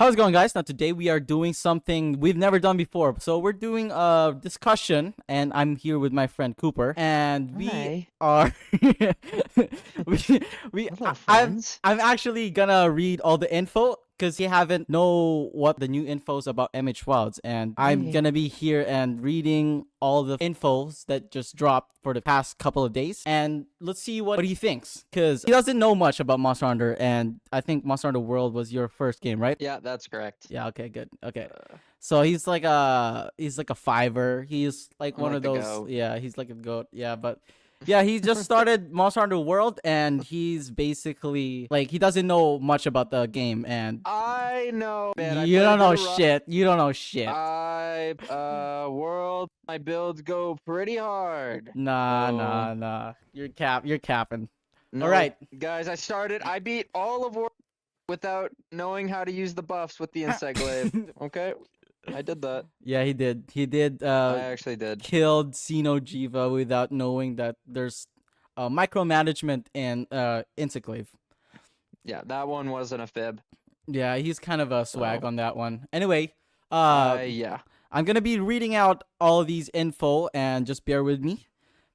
How's it going, guys? Now, today we are doing something we've never done before. So, we're doing a discussion, and I'm here with my friend Cooper, and we Hi. are. we, Hello, I'm friends. actually gonna read all the info because you haven't know what the new infos about MH Wilds, and I'm Hey. gonna be here and reading all the infos that just dropped for the past couple of days, and let's see what he thinks because he doesn't know much about Monster Hunter, and I think Monster Hunter World was your first game, right? Yeah, that's correct. Yeah, okay, good. Okay. Uh, So he's like a fiver. He's like I'm one like of the those, goat. yeah, he's like a goat. Yeah, but yeah, he just started Monster Hunter World, and he's basically like he doesn't know much about the game, and I know, man. I you played a don't bit know of rock. shit. You don't know shit. World. My builds go pretty hard. Nah, So nah, nah. You're capping. All no, right. guys. I beat all of World without knowing how to use the buffs with the Insect Glaive. Okay, I did that. Yeah, he did. He did I actually did. killed Xenojiva without knowing that there's micromanagement in Interclave. Yeah, that one wasn't a fib. Yeah, he's kind of a swag So on that one. Anyway, uh, yeah. I'm gonna be reading out all of these info and just bear with me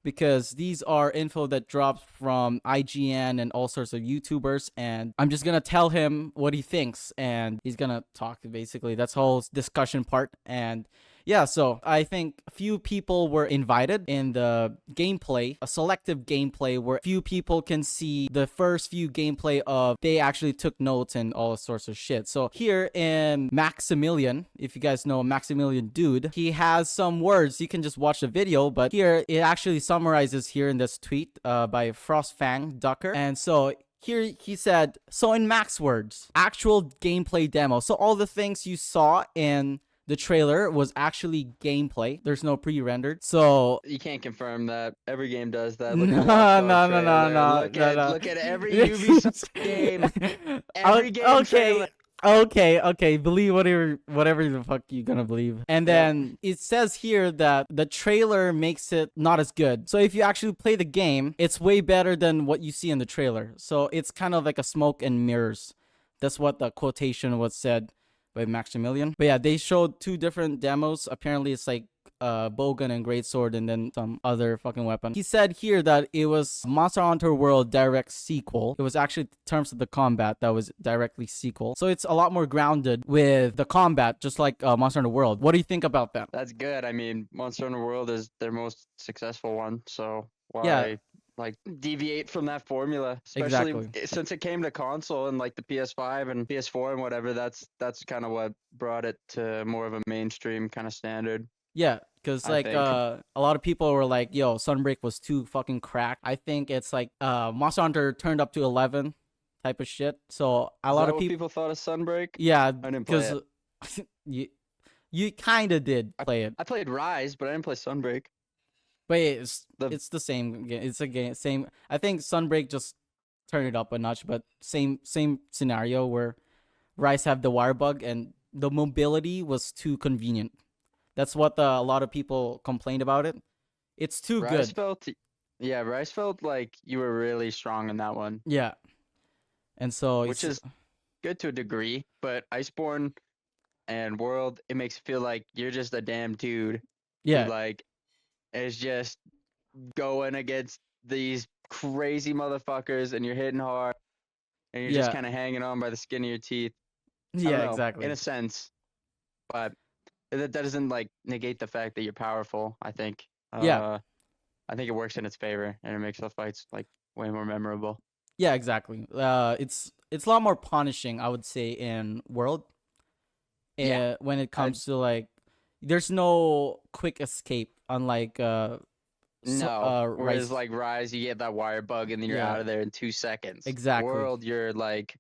because these are info that dropped from IGN and all sorts of YouTubers, and I'm just gonna tell him what he thinks, and he's gonna talk basically. That's whole discussion part, and yeah, so I think a few people were invited in the gameplay, a selective gameplay where few people can see the first few gameplay of they actually took notes and all sorts of shit. So here in Maximillian, if you guys know Maximillian dude, he has some words. You can just watch the video, but here it actually summarizes here in this tweet by Frostfang Ducker. And so here he said, so in Max words, actual gameplay demo. So all the things you saw in the trailer was actually gameplay. There's no pre-rendered. So You can't confirm that. Every game does that. Look at the Watch no, Dog no, no, no, trailer. no, no, no. Look at every Ubisoft game. Every game Okay. trailer. Okay. Believe whatever the fuck you gonna believe. And Yep. then it says here that the trailer makes it not as good. So if you actually play the game, it's way better than what you see in the trailer. So it's kind of like a smoke and mirrors. That's what the quotation was said by Maximilian. But yeah, they showed two different demos. Apparently it's like bowgun and greatsword and then some other fucking weapon. He said here that it was Monster Hunter World direct sequel. It was actually in terms of the combat that was directly sequel. So it's a lot more grounded with the combat, just like Monster Hunter World. What do you think about that? That's good. I mean, Monster Hunter World is their most successful one, so Yeah, why like deviate from that formula? Especially exactly. since it came to console and like the PS5 and PS4 and whatever. That's kind of what brought it to more of a mainstream kind of standard, Yeah, because I like think. a lot of people were like, "Yo, Sunbreak was too fucking cracked." I think it's like Monster Hunter turned up to 11 type of shit. So a Is lot that of what people, people thought of Sunbreak? yeah, I didn't play because it. you you kind of did I play it, I played Rise, but I didn't play Sunbreak. but The it's the same game. It's a game same. I think Sunbreak just turned it up a notch, but same scenario where Rise have the wire bug and the mobility was too convenient. That's what a lot of people complained about it. It's too Rise good. felt, yeah, Rise felt like you were really strong in that one, Yeah, and so which it's is good to a degree. But Iceborne and World, it makes it feel like you're just a damn dude who yeah, like is just going against these crazy motherfuckers, and you're hitting hard, and you're just yeah, kind of hanging on by the skin of your teeth. I don't yeah, know, in exactly. a sense, but that doesn't like negate the fact that you're powerful. I think. Yeah, I think it works in its favor, and it makes the fights like way more memorable. yeah, exactly. It's a lot more punishing, I would say, in World. Yeah, When it I comes to like, there's no quick escape, unlike no. Whereas Rice. like Rise, you get that wire bug, and then you're Yeah, out of there in 2 seconds. exactly. World, you're like,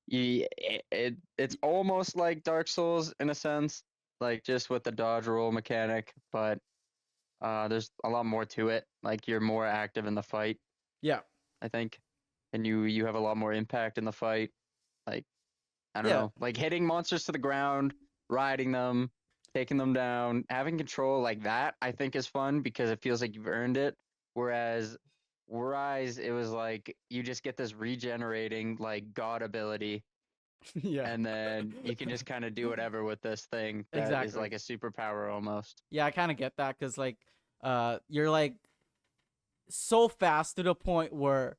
it's almost like Dark Souls in a sense, like just with the dodge roll mechanic, but there's a lot more to it. Like you're more active in the fight, Yeah, I think, and you have a lot more impact in the fight. Like I don't yeah, know, like hitting monsters to the ground, riding them, taking them down, having control like that, I think is fun because it feels like you've earned it. Whereas Rise, it was like you just get this regenerating like god ability, Yeah, and then you can just kind of do whatever with this thing that is exactly. like a superpower almost. Yeah, I kind of get that because like, you're like so fast to the point where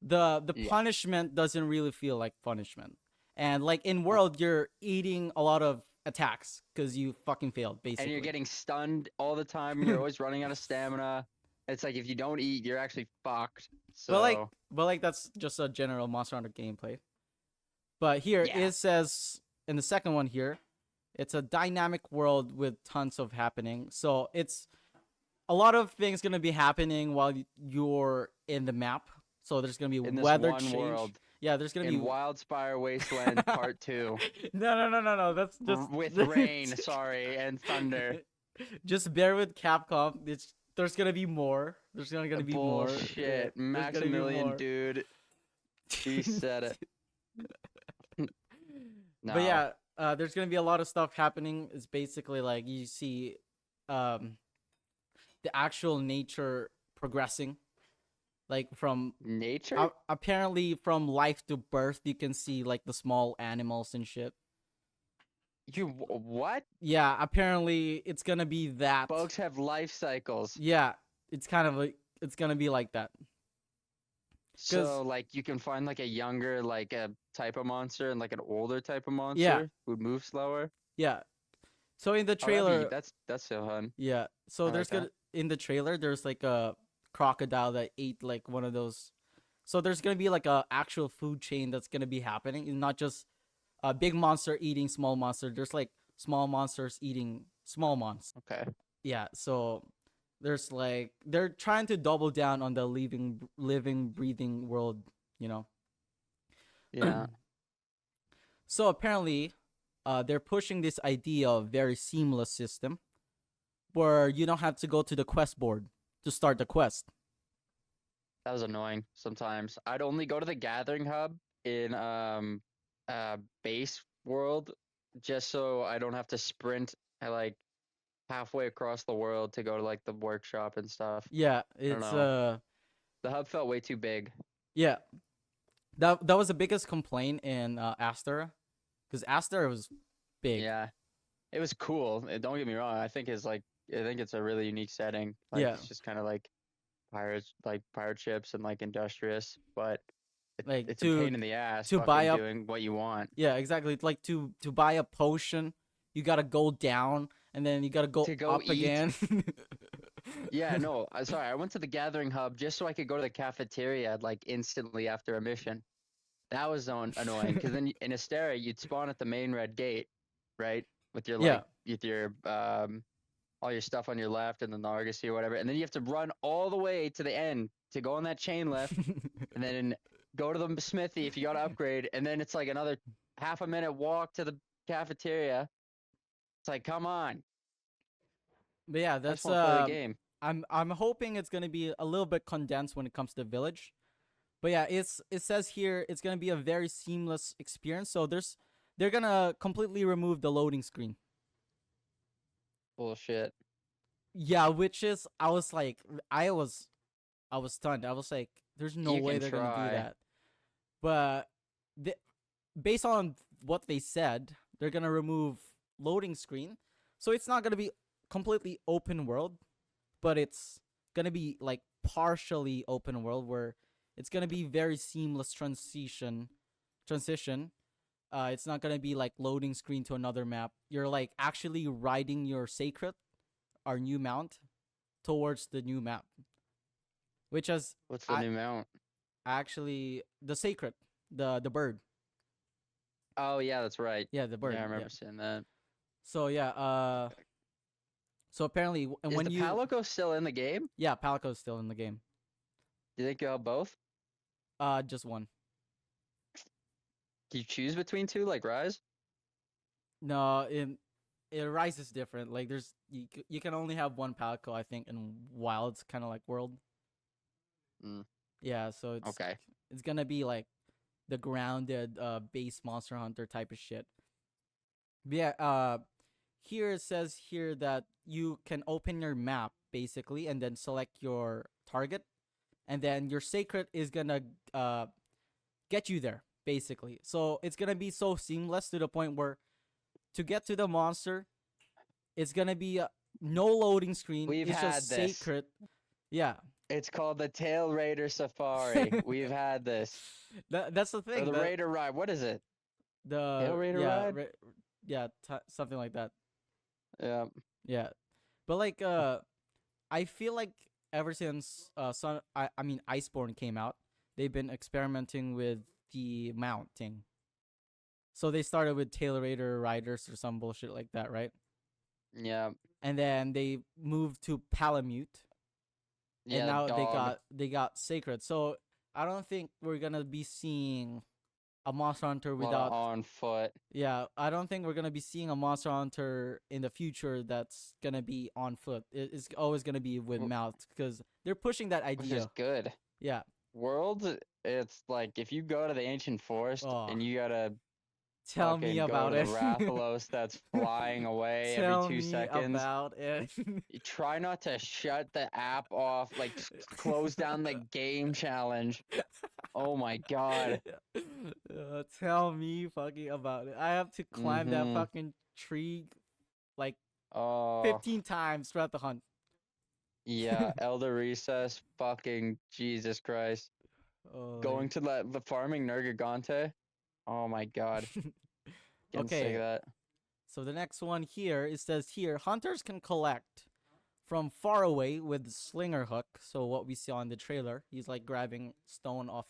the Yeah. punishment doesn't really feel like punishment, and like in Uh, world you're eating a lot of attacks because you fucking failed And you're basically. getting stunned all the time, and you're always running out of stamina. It's like if you don't eat, you're actually fucked. but like So but like that's just a general Monster Hunter gameplay. But here yeah, it says in the second one here, it's a dynamic world with tons of happening. So it's a lot of things gonna be happening while you're in the map. So there's gonna be in this weather one change. world, Yeah, there's gonna be in Wildspire Wasteland Part 2, no. That's just with rain, sorry, and thunder. just bear with Capcom. There's gonna be more. Gonna be more. Yeah, Bullshit. there's gonna be Maximillian, more. dude. He said it. But No. yeah, there's gonna be a lot of stuff happening. It's basically like you see, um, the actual nature progressing, like from Nature? apparently from life to birth. You can see like the small animals and shit. What? Yeah, apparently it's gonna be that. Bugs have life cycles. Yeah, it's kind of like it's gonna be like that. Cause So, like, you can find, like, a younger, like, a type of monster and, like, an older type of yeah, monster who move slower. yeah. So in the Oh, that'd be, trailer, that's so fun. yeah. So I like there's gonna that. in the trailer there's like a crocodile that ate like one of those. So there's gonna be like a actual food chain that's gonna be happening, and not just a big monster eating small monster. There's like small monsters eating small monsters. Okay. Yeah. So there's like they're trying to double down on the living, breathing world. You know. Yeah. So apparently, they're pushing this idea of very seamless system where you don't have to go to the quest board to start the quest. That was annoying sometimes. I'd only go to the gathering hub in base world just so I don't have to sprint like halfway across the world to go to like the workshop and stuff. Yeah, I don't it's know. The hub felt way too big. yeah. That was the biggest complaint in Aster, because Aster was big. Yeah. It was cool. Don't get me wrong. I think it's a really unique setting. Like Yeah, it's just kind of like pirate ships and like industrious, but like it's a pain in the ass to buy fucking up. doing what you want. Yeah, exactly. It's like to buy a potion, you gotta go down and then you gotta go To go up eat. again. Yeah, no, sorry. I went to the gathering hub just so I could go to the cafeteria like instantly after a mission. That was annoying because then in Astera you'd spawn at the main red gate, right? With your Yeah. all your stuff on your left and then the Argosy or whatever, and then you have to run all the way to the end to go on that chain lift, and then go to the smithy if you got to upgrade, and then it's like another half a minute walk to the cafeteria. It's like, come on, But yeah, I just that's want to play the game. I'm hoping it's gonna be a little bit condensed when it comes to village. But yeah, it says here it's gonna be a very seamless experience. So they're gonna completely remove the loading screen. Bullshit. Yeah, which is I was I was stunned. I was like, there's no You way can they're gonna do try. that. But the, based on what they said, they're gonna remove loading screen. So it's not gonna be completely open world, but it's gonna be like partially open world where it's gonna be very seamless transition. It's not gonna be like loading screen to another map. You're like actually riding your sacred, our new mount, towards the new map, which is What's the I new mount? actually the sacred, the bird. Oh yeah, that's right. Yeah, the Yeah, bird. I Yeah. remember seeing that. So yeah, so apparently, and Is when the you Palico still in the game? yeah, Palico's still in the game. Do you think you'll have both? Just one. Can you choose between two like Rise? No, in Rise is different. Like there's you can only have one Palico, I think, in Wild's kind of like world. Mm, Yeah, so okay. it's gonna be like the grounded base Monster Hunter type of shit. But yeah, here it says here that you can open your map basically and then select your target, and then your sacred is gonna get you there basically. So it's gonna be so seamless to the point where to get to the monster, it's gonna be no loading screen. We've It's had just this. sacred. Yeah, It's called the Tail Raider Safari. We've had this. that's the Or thing. the Raider Ride. What is it? Tail The Raider yeah Ride? yeah something like that. Yeah. Yeah, but like I feel like ever since I mean Iceborne came out, they've been experimenting with the mounting. So they started with Tailrader Riders or some bullshit like that, right? Yeah. And then they moved to Palamute, and Yeah, the now dog. they got Sacred. So I don't think we're gonna be seeing a Monster Hunter A lot of without. on foot. Yeah, I don't think we're gonna be seeing a Monster Hunter in the future that's gonna be on foot. It's always gonna be with mount because they're pushing that Which is idea. good. Yeah. Worlds, it's like if you go to the ancient forest Oh, and you gotta tell me fucking go about to the it. Rathalos that's flying away every Tell 2 me seconds. about it. You try not to shut the app off, like close down the game challenge. Oh my god. Tell me fucking about it. I have to climb that Mm-hmm. fucking tree like Oh 15 times throughout the hunt. yeah, Elder Recess, fucking Jesus Christ. Oh, Going to the farming Nergigante. Oh my god. Getting sick okay, of that. so the next one here, it says here, hunters can collect from far away with the slinger hook. So what we saw in the trailer, he's like grabbing stone off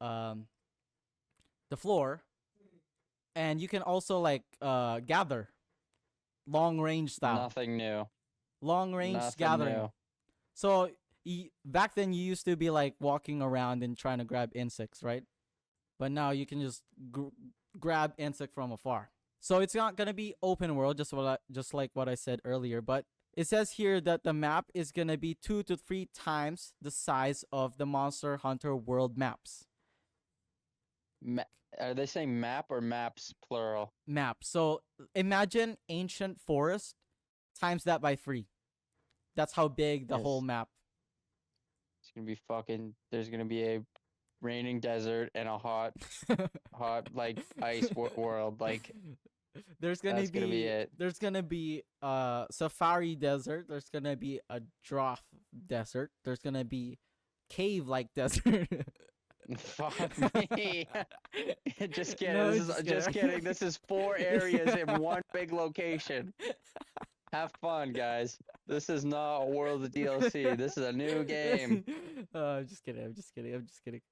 um the floor, and you can also like gather long range style, Nothing new. long range Nothing gathering. new. So back then you used to be like walking around and trying to grab insects, right? But now you can just grab insect from afar. So it's not gonna be open world, just like what I said earlier. But it says here that the map is gonna be 2 to 3 times the size of the Monster Hunter World maps. Are they saying map or maps plural? Map. So imagine ancient forest times that by 3. That's how big the whole Yes. map. It's gonna be fucking. There's gonna be a raining desert and a hot like ice world. Like there's gonna that's gonna be it. there's gonna be safari desert, there's gonna be a drought desert, there's gonna be cave like desert. Fuck me. Just kidding. No, This is just kidding. This is 4 areas in one big location. Have fun, guys. This is not a World of DLC. This is a new game. I'm just kidding. I'm just kidding.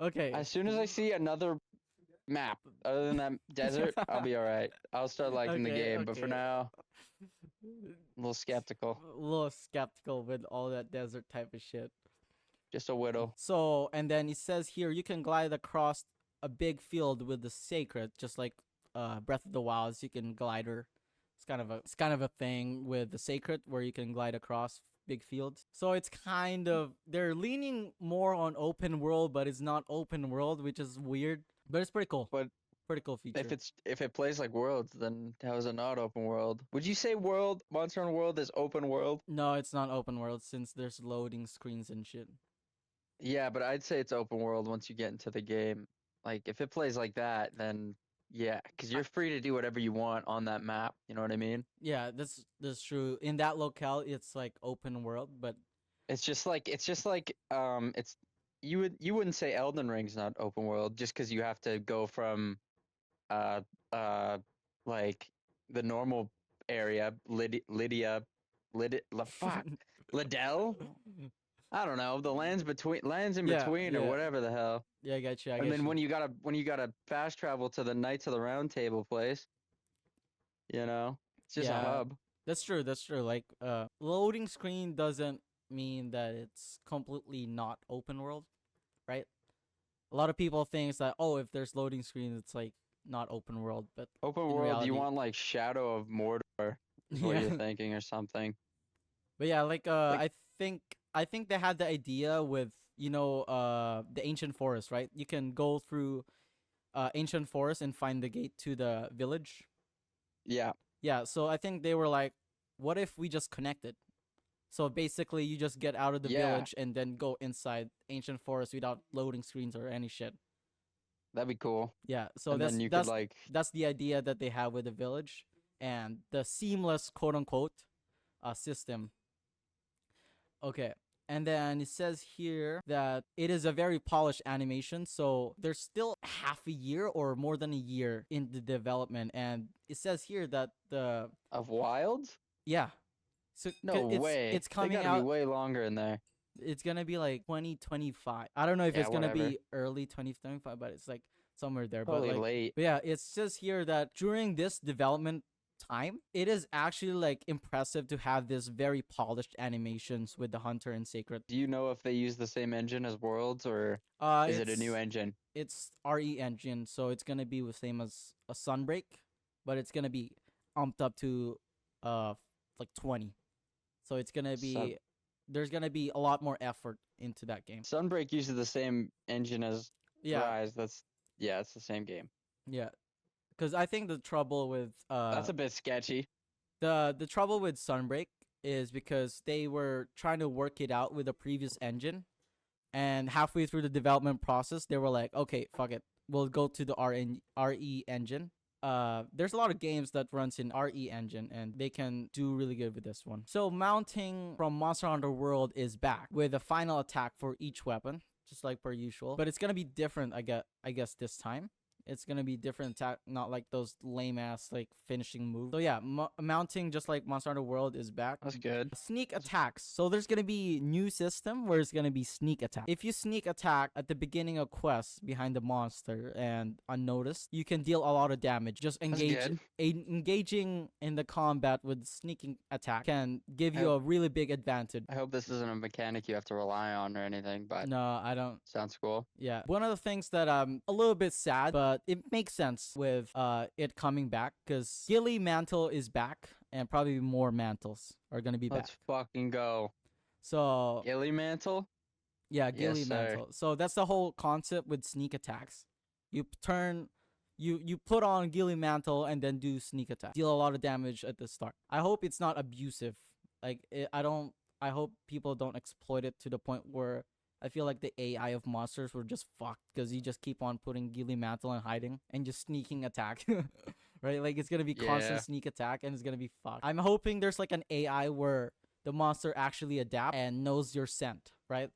Okay. As soon as I see another map other than that desert, I'll be all right. I'll start liking the game. But for now, a little skeptical. A little skeptical with all that desert type of shit. Just a whittle. So, and then it says here you can glide across a big field with the sacred, just like Breath of the Wilds. You can glider. It's kind of a thing with the sacred where you can glide across big fields. So it's kind of, they're leaning more on open world, but it's not open world, which is weird. But it's pretty cool. But pretty cool feature. if it plays like Worlds, then how is it not open world? Would you say Monster Hunter World is open world? No, it's not open world since there's loading screens and shit. Yeah, but I'd say it's open world once you get into the game. Like if it plays like that, then yeah, because you're free to do whatever you want on that map. You know what I mean? Yeah, that's true. In that locale, it's like open world, but it's just like it's you wouldn't say Elden Ring's not open world just because you have to go from like the normal area fuck Liddell. I don't know, the lands in between or whatever the hell. Yeah, I got you. And then when you gotta fast travel to the Knights of the Round Table place, you know, it's just a hub. That's true. That's true. Like, loading screen doesn't mean that it's completely not open world, right? A lot of people think that, oh, if there's loading screen, it's like not open world. But open world, reality, you want like Shadow of Mordor, is what you're thinking, or something. But yeah, like I think they had the idea with the ancient forest, right? You can go through ancient forest and find the gate to the village. Yeah. Yeah, so I think they were like, what if we just connected? So basically, you just get out of the village and then go inside ancient forest without loading screens or any shit. That'd be cool. Yeah, so And that's then you could that's like, that's the idea that they have with the village and the seamless quote unquote system. Okay. And then it says here that it is a very polished animation, so there's still half a year or more than a year in the development. And it says here that the of Wild? yeah, so No it's way. They coming gotta be out. way longer in there. It's gonna be like 2025. I don't know if Yeah, it's gonna whatever. be early 2025, but it's like somewhere there. Probably But late. yeah, it says here that during this development time, it is actually like impressive to have this very polished animations with the hunter and sacred. Do you know if they use the same engine as Worlds, or is it a new engine? It's RE engine, so it's gonna be the same as a Sunbreak, but it's gonna be amped up to like 20. So it's gonna be there's gonna be a lot more effort into that game. Sunbreak uses the same engine as Yeah, Rise. It's the same game. yeah. Because I think the trouble with That's a bit sketchy. the trouble with Sunbreak is because they were trying to work it out with the previous engine, and halfway through the development process, they were like, "Okay, fuck it, we'll go to the RE engine." There's a lot of games that runs in RE engine, and they can do really good with this one. So mounting from Monster Hunter World is back with a final attack for each weapon, just like per usual, but it's gonna be different. I guess this time. It's gonna be different attack, not like those lame ass like finishing moves. So yeah, mounting just like Monster Hunter World is back. That's good. Sneak attacks. So there's gonna be new system where it's gonna be sneak attack. If you sneak attack at the beginning of quests behind the monster and unnoticed, you can deal a lot of damage. Just engaging in the combat with sneaking attack can give you a really big advantage. I hope this isn't a mechanic you have to rely on or anything, but No, I don't. sounds cool. Yeah. One of the things that I'm a little bit sad, but it makes sense with it coming back, because Gilly Mantle is back, and probably more mantles are gonna be Let's back. fucking go. So Gilly Mantle? yeah, Gilly Yes, sir. Mantle. So that's the whole concept with sneak attacks. You turn you put on Gilly Mantle and then do sneak attack. Deal a lot of damage at the start. I hope it's not abusive. Like I hope people don't exploit it to the point where I feel like the AI of monsters were just fucked, because you just keep on putting Gilly Mantle and hiding and just sneaking attack. Right? Like it's gonna be constant Yeah. sneak attack and it's gonna be fucked. I'm hoping there's like an AI where the monster actually adapts and knows your scent, right?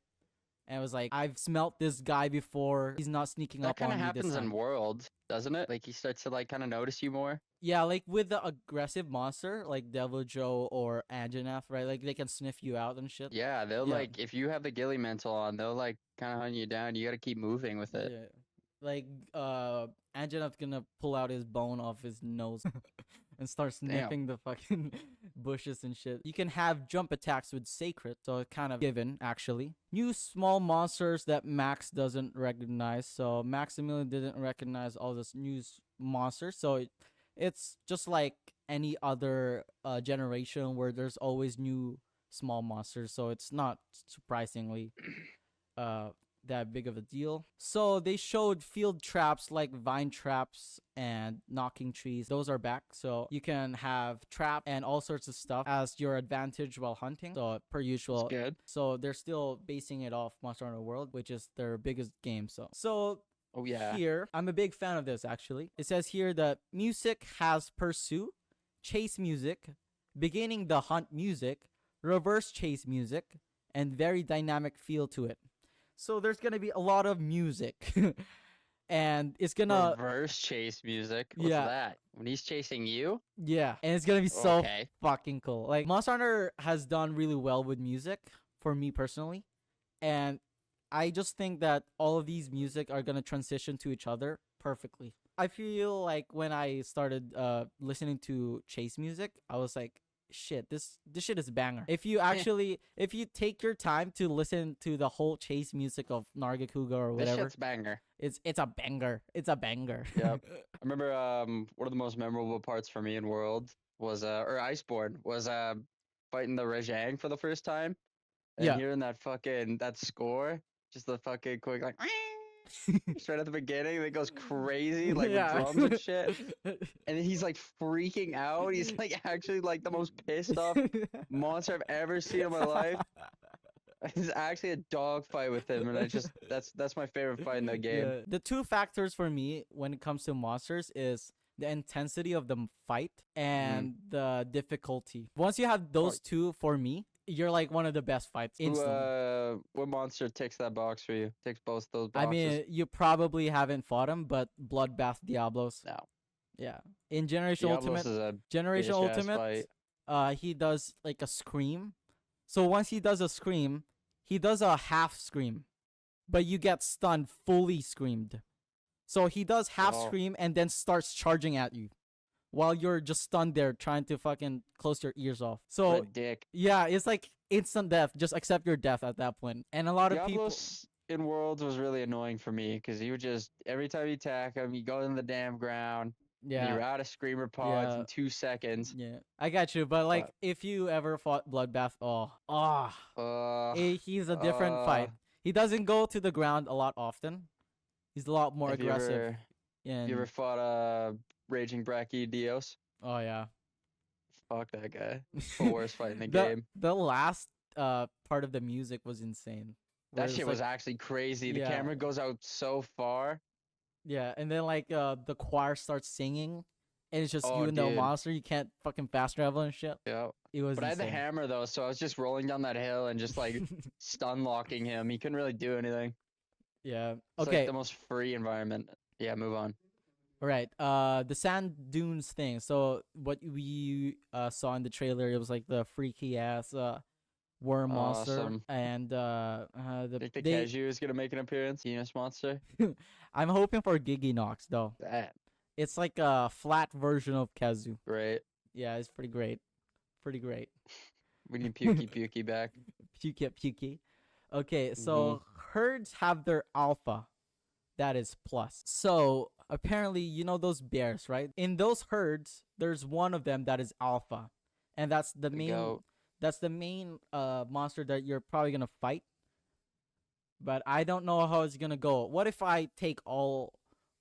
And it was like, I've smelt this guy before. He's not sneaking That up on kind of me this happens in time. Worlds, doesn't it? Like he starts to like kind of notice you more. Yeah, like with the aggressive monster, like Devil Joe or Anjanath, right? Like they can sniff you out and shit. Yeah, they'll Yeah. like, if you have the Gilly Mantle on, they'll like kind of hunt you down. You got to keep moving with it. Yeah. Like Anjanath's gonna pull out his bone off his nose and start sniffing the fucking bushes and shit. You can have jump attacks with Sacred, so it's kind of given actually. New small monsters that Max doesn't recognize. So Maximillian didn't recognize all this new monsters. So it's just like any other generation where there's always new small monsters. So it's not surprisingly that big of a deal. So they showed field traps like vine traps and knocking trees. Those are back. So you can have trap and all sorts of stuff as your advantage while hunting. So per usual. That's good. So they're still basing it off Monster Hunter World, which is their biggest game. So Oh yeah. here, I'm a big fan of this actually. It says here that music has pursue, chase music, beginning the hunt music, reverse chase music, and very dynamic feel to it. So there's gonna be a lot of music, and it's gonna Reverse chase music. What's Yeah. that? When he's chasing you? yeah, and it's gonna be so Okay. fucking cool. Like Monster Hunter has done really well with music for me personally, and I just think that all of these music are gonna transition to each other perfectly. I feel like when I started listening to chase music, I was like, shit, this shit is a banger. If you actually if you take your time to listen to the whole chase music of Nargacuga or This whatever, shit's banger. it's a banger. It's a banger. Yep. I remember one of the most memorable parts for me in World was or Iceborne was fighting the Rajang for the first time and Yeah. hearing that score, just the fucking quick like straight at the beginning, it goes crazy like with drums and shit. And then he's like freaking out. He's like actually like the most pissed off monster I've ever seen in my life. It's actually a dog fight with him, and I just that's my favorite fight in the game. Yeah. The two factors for me when it comes to monsters is the intensity of the fight Mm-hmm. and the difficulty. Once you have Oh, those two, for me, you're like one of the best fights instantly. what monster ticks that box for you? Ticks both those I boxes? mean, you probably haven't fought him, but Bloodbath Diablos. No. Yeah. In Generation Diablos Ultimate, is a Generation bitch ass Ultimate, fight. he does like a scream. So once he does a scream, he does a half scream, but you get stunned fully screamed. So he does half Oh, scream and then starts charging at you while you're just stunned there trying to fucking close your ears off. what a So dick. yeah, it's like instant death. Just accept your death at that point. And a lot of people, Diablos in Worlds was really annoying for me because he would just every time you attack him, you go in the damn ground and yeah, you're out of screamer pods yeah, in 2 seconds. yeah. I got you. But like, But if you ever fought Bloodbath, uh he's a different uh fight. He doesn't go to the ground a lot often. He's a lot more if you aggressive. ever you ever And fought Raging Brachydios? oh yeah, Fuck that guy. The worst fight in the the game. the last part of the music was insane. Where That it's shit like was actually crazy. The yeah, camera goes out so far. yeah, and then like the choir starts singing, and it's just you Oh, and the dude. monster. You can't fucking fast travel and shit. Yeah. It was But I had the insane. hammer though, so I was just rolling down that hill and just like stun locking him. He couldn't really do anything. Yeah. It's like Okay. the most free environment. Yeah, move on. All right. The sand dunes thing. So what we saw in the trailer, it was like the freaky ass worm monster, Awesome. and Think the they. Cashew is gonna make an appearance? Venus monster? I'm hoping for Giginox though. That It's like a flat version of Kazu. great. Yeah, it's pretty great. Pretty great. We need Pukey Pukey back. Pukey pukey. Okay, Hmm. so herds have their alpha. That is plus. So apparently, you know those bears, right? In those herds, there's one of them that is alpha, and that's the The main. goat. That's the main monster that you're probably gonna fight. But I don't know how it's gonna go. What if I take all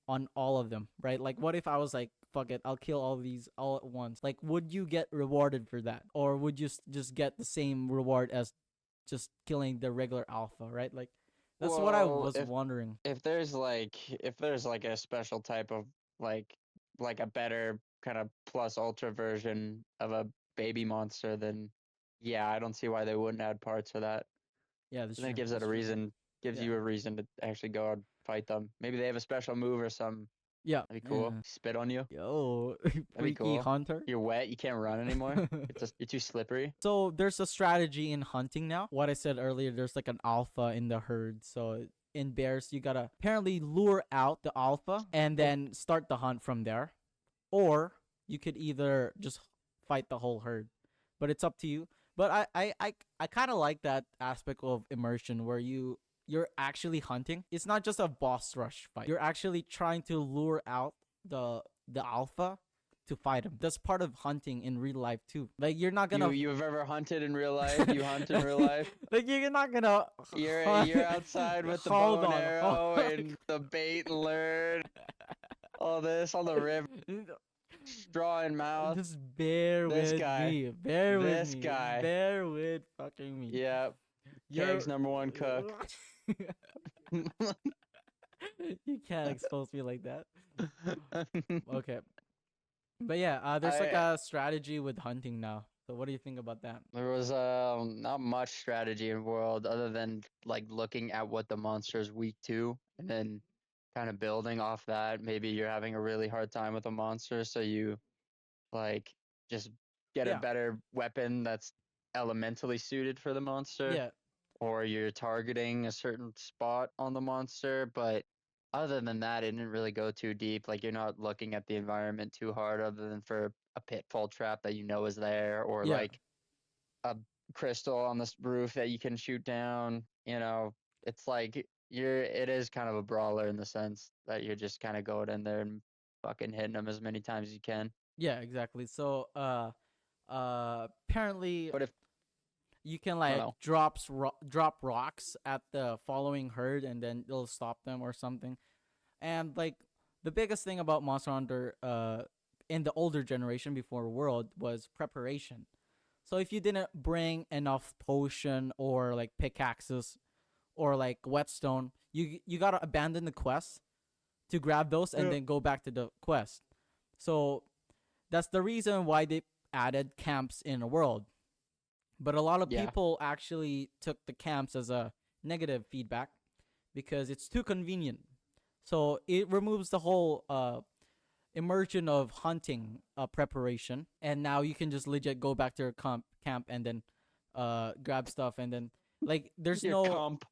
on all of them, right? Like, what if I was like, fuck it, I'll kill all these all at once? Like, would you get rewarded for that, or would you just get the same reward as just killing the regular alpha, right? Like, that's what I Well, was wondering. if there's like a special type of like like a better kind of plus ultra version of a baby monster, then yeah, I don't see why they wouldn't add parts for that. Yeah, that's And that true. gives it That's a true. reason, gives Yeah. you a reason to actually go out and fight them. Maybe they have a special move or something. Yeah. That'd be cool. Spit on you. Yo, That'd be freaky cool. hunter. You're wet. You can't run anymore. You're too slippery. So there's a strategy in hunting now. What I said earlier, there's like an alpha in the herd. So in bears, you gotta apparently lure out the alpha and then start the hunt from there. Or you could either just fight the whole herd. But it's up to you. But I kind of like that aspect of immersion where you're actually hunting. It's not just a boss rush fight. You're actually trying to lure out the alpha to fight him. That's part of hunting in real life too. Like you're not gonna You've ever hunted in real life? You hunt in real life? like you're not gonna You're outside with the bow hold and on. arrow and the bait and lure. All this on the river, straw in mouth. Just bear This with guy. me. Bear with This me. guy. Bear with fucking me. Yeah, You're Keg's #1 cook. You can't expose me like that. Okay. But yeah, there's like I a strategy with hunting now. So what do you think about that? There was not much strategy in World other than like looking at what the monster is weak to and then kind of building off that. Maybe you're having a really hard time with a monster, so you like just get a Yeah. better weapon that's elementally suited for the monster, Yeah. or you're targeting a certain spot on the monster. But other than that, it didn't really go too deep. Like you're not looking at the environment too hard, other than for a pitfall trap that you know is there, or Yeah. like a crystal on this roof that you can shoot down. You know, it's like it is kind of a brawler in the sense that you're just kind of going in there and fucking hitting them as many times as you can. Yeah, exactly. So apparently But if you can I don't like know, drop rocks at the following herd and then it'll stop them or something. And like the biggest thing about Monster Hunter in the older generation before World was preparation. So if you didn't bring enough potion or like pickaxes or like whetstone, you gotta abandon the quest to grab those and Yeah. then go back to the quest. So that's the reason why they added camps in a world. But a lot of Yeah. people actually took the camps as a negative feedback because it's too convenient. So it removes the whole immersion of hunting preparation, and now you can just legit go back to your camp and then grab stuff, and then like there's Your no comp.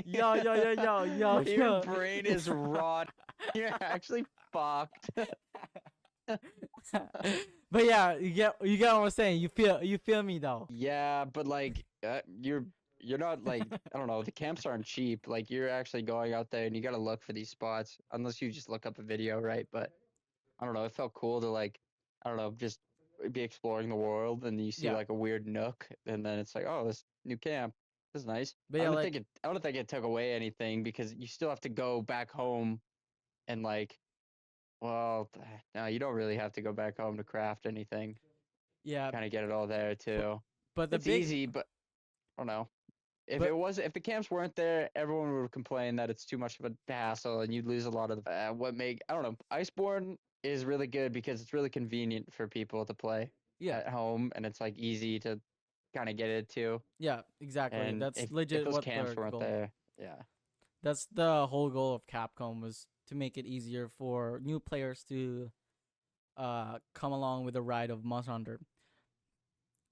yo yo yo yo yo Your yo. brain is rot. You're actually fucked. But yeah, you get what I'm saying. You feel me though. Yeah, but like you're not like I don't know, the camps aren't cheap. Like you're actually going out there and you gotta look for these spots unless you just look up a video, right? But I don't know, it felt cool to like I don't know, just be exploring the world and you see Yeah, like a weird nook and then it's like, oh, this new camp. This is nice. but yeah, like I don't think it took away anything because you still have to go back home and like well, no, you don't really have to go back home to craft anything. yeah, Kind of get it all there too. but the It's big easy, but I don't know. but If the camps weren't there, everyone would complain that it's too much of a hassle and you'd lose a lot of I don't know. Iceborne is really good because it's really convenient for people to play yeah, at home and it's like easy to kind of get it to. yeah, exactly. And That's if legit those what camps their weren't goal. there, yeah. That's the whole goal of Capcom, was to make it easier for new players to come along with the ride of Monster Hunter.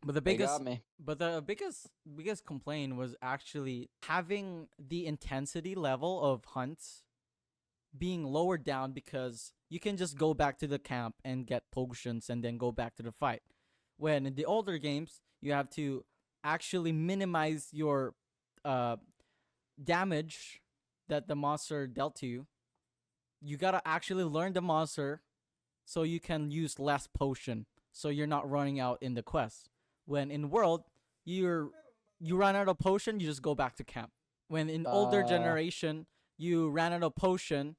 But the They biggest got me. but the biggest complaint was actually having the intensity level of hunts being lowered down, because you can just go back to the camp and get potions and then go back to the fight. When in the older games, you have to actually minimize your uh, damage that the monster dealt to you. You gotta actually learn the monster so you can use less potion, so you're not running out in the quest. When in world, you run out of potion, you just go back to camp. When in older Uh, generation, you ran out of potion,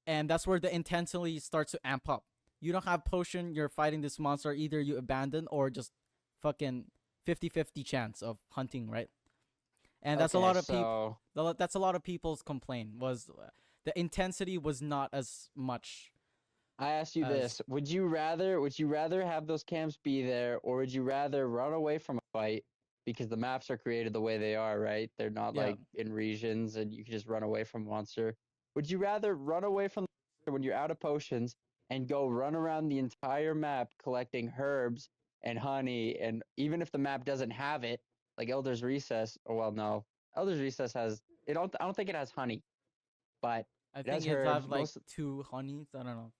and that's where the intensity starts to amp up. You don't have potion, you're fighting this monster, either you abandon or just fucking 50-50 chance of hunting, right? And that's a okay, lot of people. so That's a lot of people's complaint, was the intensity was not as much I asked you as this: would you rather have those camps be there, or would you rather run away from a fight because the maps are created the way they are, right? They're not yeah. like in regions, and you can just run away from a monster. Would you rather run away from the monster when you're out of potions and go run around the entire map collecting herbs and honey, and even if the map doesn't have it, like Elder's Recess? Oh well, no, Elder's Recess has it. I don't think it has honey, but I it has think it's herbs. have like Most 2 honeys. I don't know.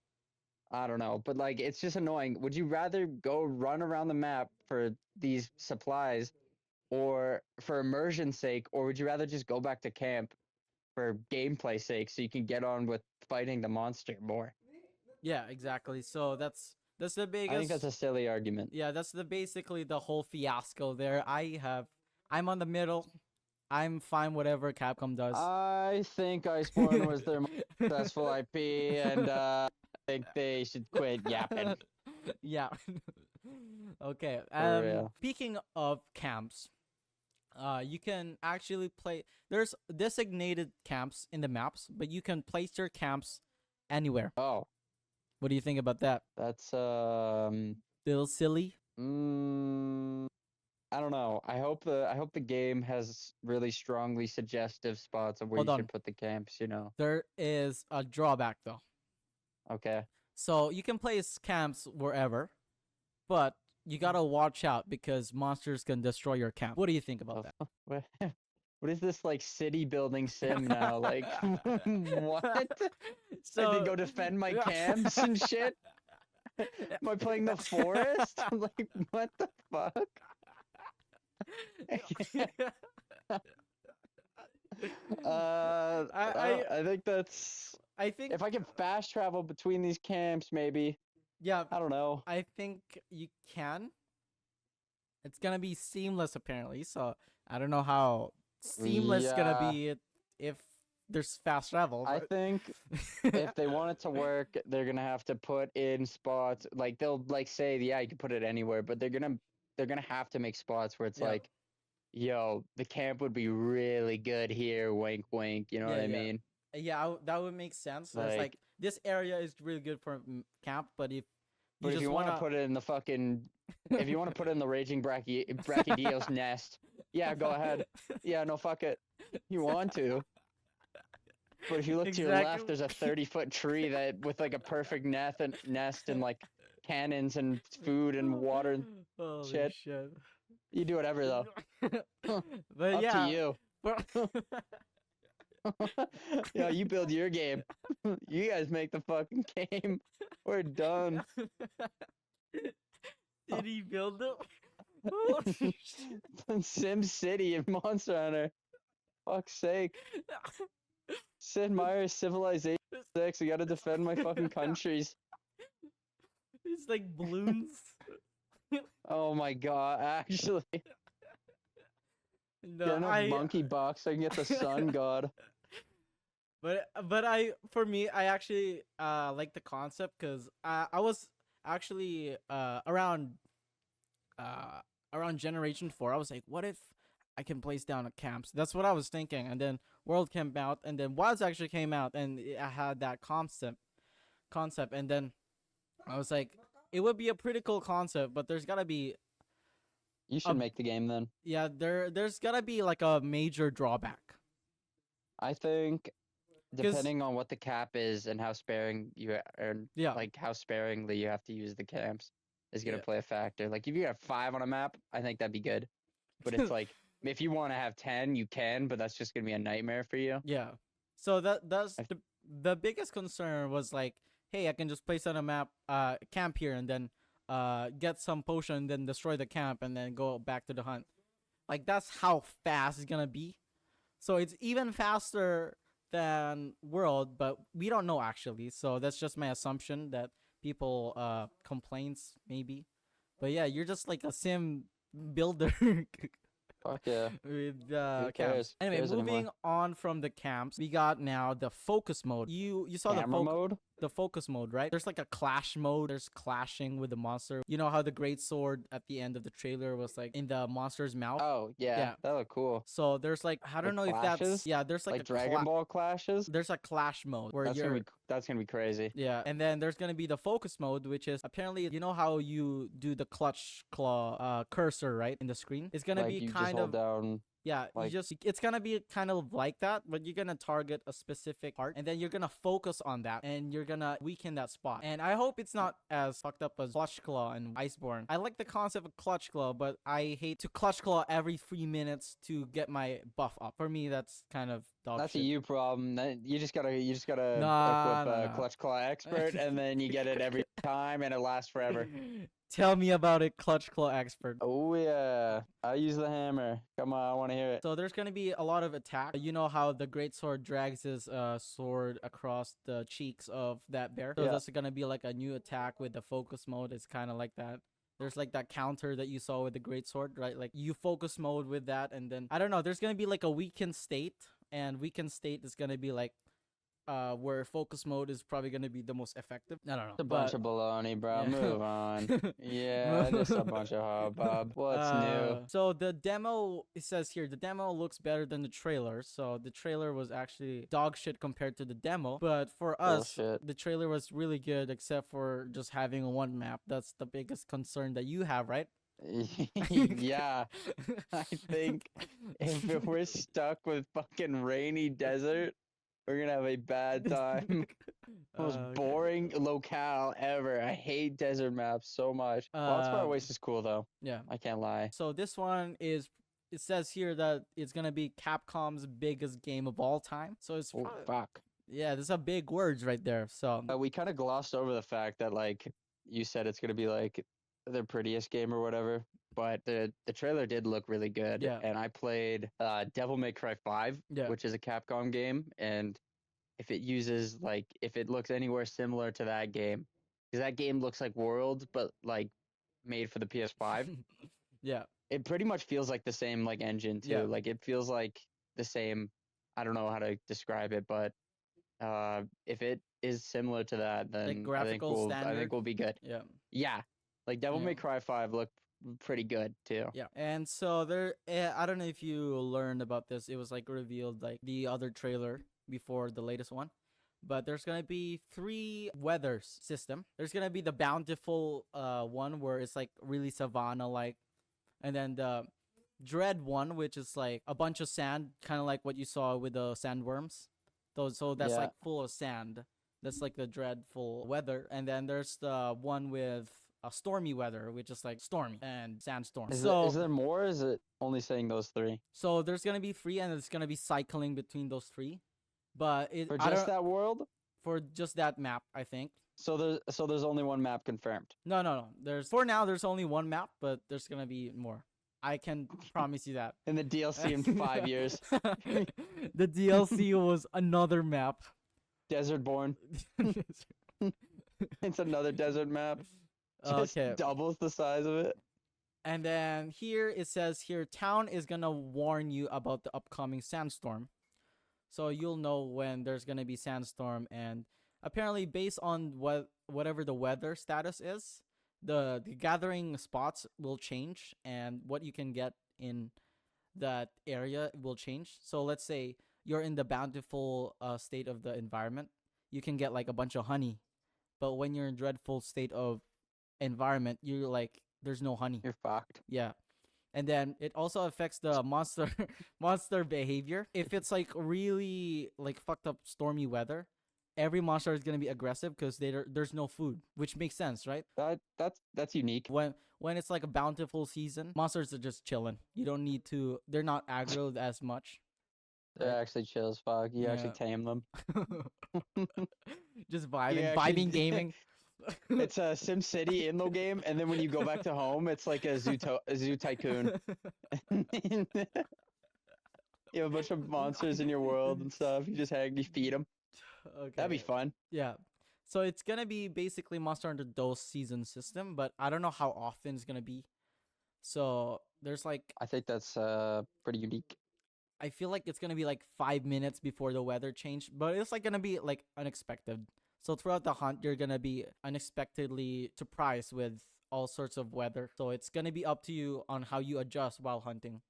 I don't know, but like it's just annoying. Would you rather go run around the map for these supplies or for immersion's sake, or would you rather just go back to camp for gameplay sake so you can get on with fighting the monster more? Yeah, exactly. So that's the I think that's biggest. a silly argument. Yeah, that's the basically the whole fiasco there. I'm on the middle. I'm fine whatever Capcom does. I think Iceborne was their most successful IP, and I think they should quit yapping Yeah. Okay. for real. Speaking of camps, you can actually play. There's designated camps in the maps, but you can place your camps anywhere. Oh, What do you think about that? that's Little silly. mm, I don't know. I hope the game has really strongly suggestive spots of where Hold you on. should put the camps, you know. There is a drawback though. Okay. So you can place camps wherever, but you gotta watch out because monsters can destroy your camp. What do you think about that? What what is this like city building sim now? Like what? I can go defend my camps and shit? Am I playing the forest? Like what the fuck? I think that's I think if I can fast travel between these camps, maybe. yeah, I don't know. I think you can. It's gonna be seamless apparently, so I don't know how seamless it's gonna Yeah. be if there's fast travel. I but- think if they want it to work, they're gonna have to put in spots. Like they'll like say, yeah, you can put it anywhere, but they're gonna have to make spots where it's Yeah. like, yo, the camp would be really good here. Wink, wink. You know what I Yeah. mean? Yeah, that would make sense. So it's Like, like this area is really good for camp, but if but if just you want to put it in the fucking, if you want to put it in the raging brachydio's nest, yeah, go ahead. Yeah, no, fuck it. You want to. But if you look to your left, there's a 30-foot tree that with like a perfect nest and like cannons and food and water and Holy shit. shit. You do whatever though. But Up yeah, to you. Yeah, you build your game. You guys make the fucking game. We're done. did he build it? Holy shit. Sim City and Monster Hunter. Fuck's sake. Sid Meier's Civilization 6. I gotta defend my fucking countries. It's like balloons. Oh my god, actually. No, Get enough monkey bucks so I can get the sun god. But for me, I actually like the concept because I was actually around Generation 4. I was like, what if I can place down a camp? So that's what I was thinking. And then World came out, and then Wilds actually came out, and it had that concept. And then I was like, it would be a pretty cool concept, but there's gotta be You should make the game then. yeah, there's gotta be like a major drawback. I think 'Cause- depending on what the cap is and how sparing you and Yeah. like how sparingly you have to use the camps is gonna Yeah. play a factor. Like if you have 5 on a map, I think that'd be good. But it's like if you want to have 10, you can, but that's just gonna be a nightmare for you. Yeah. So that's the biggest concern was like, hey, I can just place on a map camp here and then get some potion, then destroy the camp and then go back to the hunt. Like that's how fast it's gonna be. So it's even faster than World, but we don't know actually. So that's just my assumption that people complaints maybe. But yeah, you're just like a sim builder. Fuck yeah. with Who camps. cares? Anyway, Cares moving anymore? on from the camps, we got now the focus mode. You saw Camera mode? the focus mode, right? There's like a clash mode. There's clashing with the monster. You know how the great sword at the end of the trailer was like in the monster's mouth? Oh yeah, Yeah. that look cool. So there's like I don't know if that's clashes? there's like, Like a Dragon Ball clashes? there's a clash mode where That's you're gonna be crazy. yeah, and then there's gonna be the focus mode, which is apparently you know how you do the clutch claw cursor right in the screen. It's gonna Like be you just kind hold of down. yeah, like- it's gonna be kind of like that, but you're gonna target a specific part and then you're gonna focus on that and you're gonna weaken that spot. And I hope it's not as fucked up as Clutch Claw and Iceborne. I like the concept of Clutch Claw, but I hate to Clutch Claw every 3 minutes to get my buff up. For me, that's kind of dog That's shit. a you problem. You just gotta Nah, equip nah. Clutch Claw Expert, and then you get it every time, and it lasts forever. Tell me about it, Clutch Claw Expert. Oh yeah, I use the hammer. Come on, I want to hear it. So there's gonna be a lot of attack. You know how the great sword drags his sword across the cheeks of that bear. So Yeah. that's gonna be like a new attack with the focus mode. It's kind of like that. There's like that counter that you saw with the great sword, right? Like you focus mode with that, and then I don't know. There's gonna be like a weakened state, and weakened state is gonna be like where focus mode is probably gonna be the most effective. I don't know. It's a bunch of baloney, bro. Yeah. Move on. Yeah, just a bunch of hubbub. What's new? So the demo, it says here, the demo looks better than the trailer. So the trailer was actually dog shit compared to the demo. But for us, Bullshit. the trailer was really good except for just having one map. That's the biggest concern that you have, right? Yeah, I think if we're stuck with fucking rainy desert, we're gonna have a bad time. Most Okay. boring locale ever. I hate desert maps so much. Wildspire Waste is cool though. Yeah. I can't lie. So this one is, it says here that it's gonna be Capcom's biggest game of all time. So it's, Oh fuck. yeah, there's a big words right there. So We kind of glossed over the fact that like you said it's gonna be like their prettiest game or whatever, but the trailer did look really good. Yeah. And I played Devil May Cry 5, Yeah. which is a Capcom game, and if it looks anywhere similar to that game, because that game looks like World, but like made for the PS5. yeah. It pretty much feels like the same like engine too. Yeah. Like it feels like the same I don't know how to describe it, but if it is similar to that, then I think graphical we'll standard. be good. Yeah. Yeah, like Devil Yeah. May Cry 5 looked pretty good too. Yeah. And so I don't know if you learned about this. It was like revealed like the other trailer before the latest one. But there's gonna be 3 weather system. There's gonna be the bountiful one where it's like really savanna like, and then the dread one, which is like a bunch of sand, kind of like what you saw with the sandworms. So that's Yeah. like full of sand. That's like the dreadful weather. And then there's the one with a stormy weather, which is like stormy and sandstorm. Is So there more? Or is it only saying those 3 so there's gonna be 3, and it's gonna be cycling between those 3. But for I just don't that world? for just that map, I think. So there's only one map confirmed. No. For now there's only one map, but there's gonna be more. I can promise you that. In the DLC in 5 years, The DLC was another map. Desert Born. It's another desert map. Just Okay. doubles the size of it. And then here it says here, town is gonna warn you about the upcoming sandstorm. So you'll know when there's gonna be sandstorm, and apparently based on whatever the weather status is, the gathering spots will change, and what you can get in that area will change. So let's say you're in the bountiful state of the environment, you can get like a bunch of honey. But when you're in dreadful state of environment, you're like there's no honey. You're fucked. Yeah. And then it also affects the monster monster behavior. If it's like really like fucked up stormy weather, every monster is gonna be aggressive because there's no food, which makes sense, right? That's unique. When it's like a bountiful season, monsters are just chilling. You don't need to. They're not aggroed as much. They're Right. actually chill as fuck. You actually tame them. Just vibing, Yeah, vibing gaming. It's a Sim City in the game, and then when you go back to home, it's like a zoo tycoon. You have a bunch of monsters in your world and stuff. You just you feed them. Okay. That'd be fun. Yeah. So it's gonna be basically Monster Hunter Dose season system, but I don't know how often it's gonna be. So there's like I think that's pretty unique. I feel like it's gonna be like 5 minutes before the weather change, but it's like gonna be like unexpected. So throughout the hunt, you're gonna be unexpectedly surprised with all sorts of weather. So it's gonna be up to you on how you adjust while hunting.